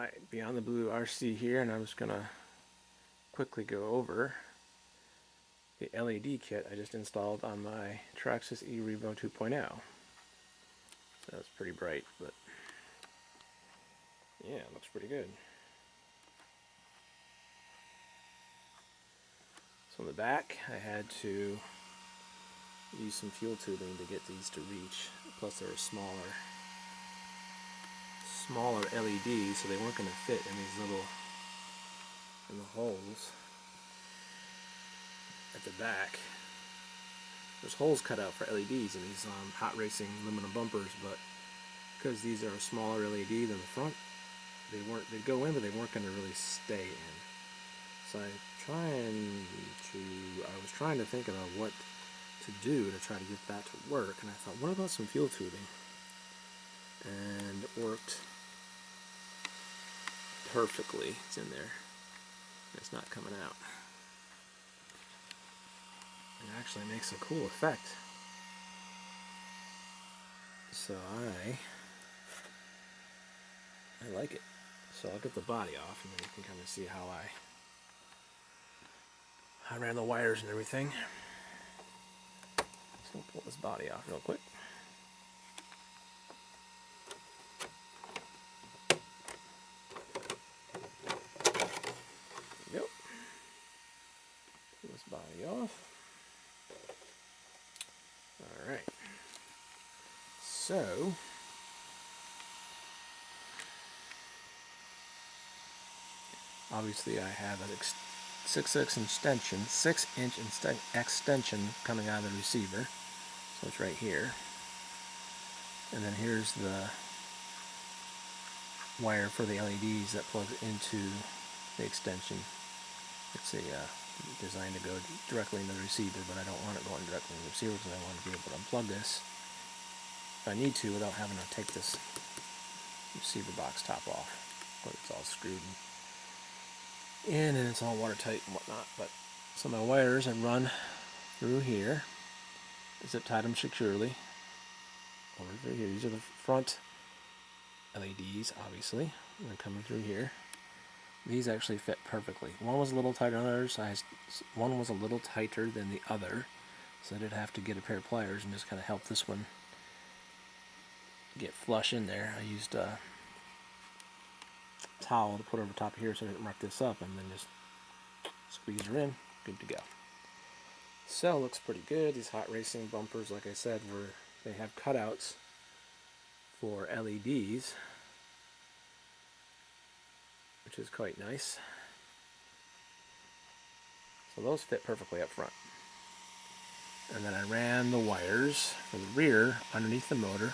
Alright, Beyond the Blue RC here, and I'm just going to quickly go over the LED kit I just installed on my Traxxas E-Revo 2.0. So it's pretty bright, but yeah, it looks pretty good. So in the back, I had to use some fuel tubing to get these to reach. Plus they're smaller LEDs, so they weren't going to fit in these in the holes at the back. There's holes cut out for LEDs in these hot racing aluminum bumpers, but because these are a smaller LED than the front, they'd go in, but they weren't going to really stay in. So I was trying to think about what to do to try to get that to work, and I thought, what about some fuel tubing? And it worked perfectly. It's in there. It's not coming out. It actually makes a cool effect. So I like it. So I'll get the body off, and then you can kind of see how I ran the wires and everything. So I'll pull this body off real quick. There we go. Pull this body off. Alright. So obviously I have a 6-inch extension coming out of the receiver. So it's right here. And then here's the wire for the LEDs that plugs into the extension. It's designed to go directly into the receiver, but I don't want it going directly into the receiver because I want to be able to unplug this if I need to without having to take this receiver box top off. But it's all screwed in and it's all watertight and whatnot. But so my wires I run through here, zip tied them securely over through here. These are the front LEDs, obviously, and they're coming through here. These actually fit perfectly. One was a little tighter on the other side. One was a little tighter than the other, so I did have to get a pair of pliers and just kind of help this one get flush in there. I used a towel to put over top of here so I didn't mark this up, and then just squeeze her in. Good to go. So it looks pretty good. These hot racing bumpers, like I said, they have cutouts for LEDs, which is quite nice. So those fit perfectly up front. And then I ran the wires for the rear underneath the motor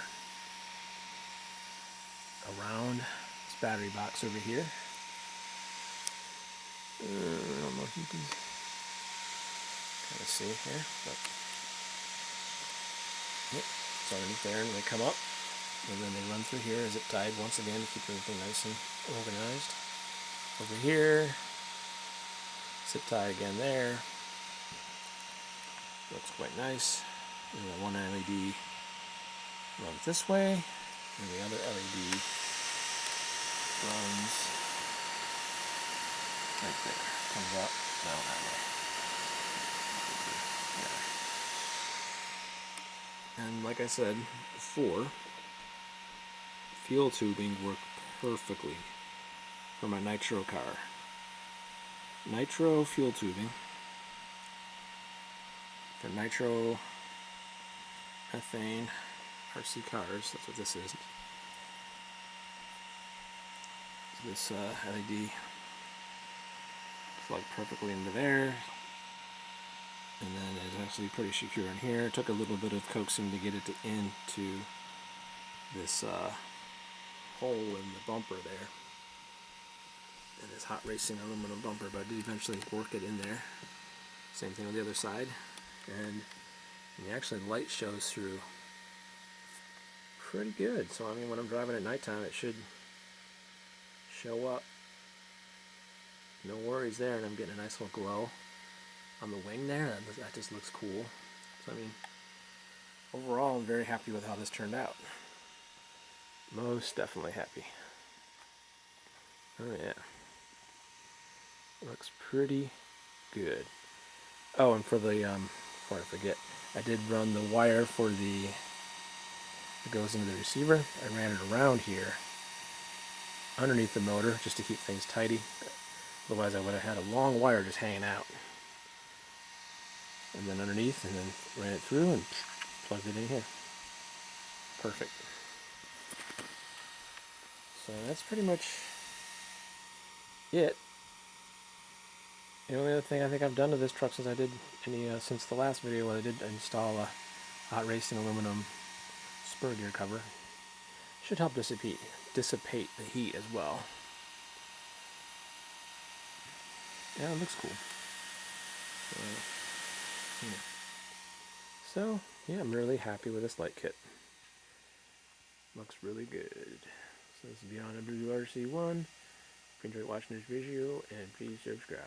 around this battery box over here. I don't know if you can kind of see here, but yep, it's underneath there, and they come up, and then they run through here, zip tied once again to keep everything nice and organized. Over here, zip tie again there. Looks quite nice. And the one LED runs this way, and the other LED runs right there. Comes up. No, that way. Yeah. And like I said before, fuel tubing worked perfectly for my nitro car. Nitro fuel tubing for nitro methane RC cars. That's what this is. This LED plugged perfectly into there, and then it's actually pretty secure in here. It took a little bit of coaxing to get it into this hole in the bumper there, and this hot racing aluminum bumper, but I did eventually work it in there. Same thing on the other side, and actually the light shows through pretty good. So I mean, when I'm driving at nighttime, it should show up. No worries there, and I'm getting a nice little glow on the wing there. That just looks cool. So I mean, overall, I'm very happy with how this turned out. Most definitely happy. Oh yeah. Looks pretty good. Oh, and for the, before I forget, I did run the wire for the, that goes into the receiver. I ran it around here, underneath the motor, just to keep things tidy. Otherwise I would have had a long wire just hanging out. And then underneath, and then ran it through and plugged it in here. Perfect. So that's pretty much it. The only other thing I think I've done to this truck since I did since the last video, I did install a hot racing aluminum spur gear cover. Should help dissipate the heat as well. Yeah, it looks cool. So yeah, I'm really happy with this light kit. Looks really good. So this is Beyond WRC1. If you enjoyed watching this video, and please subscribe.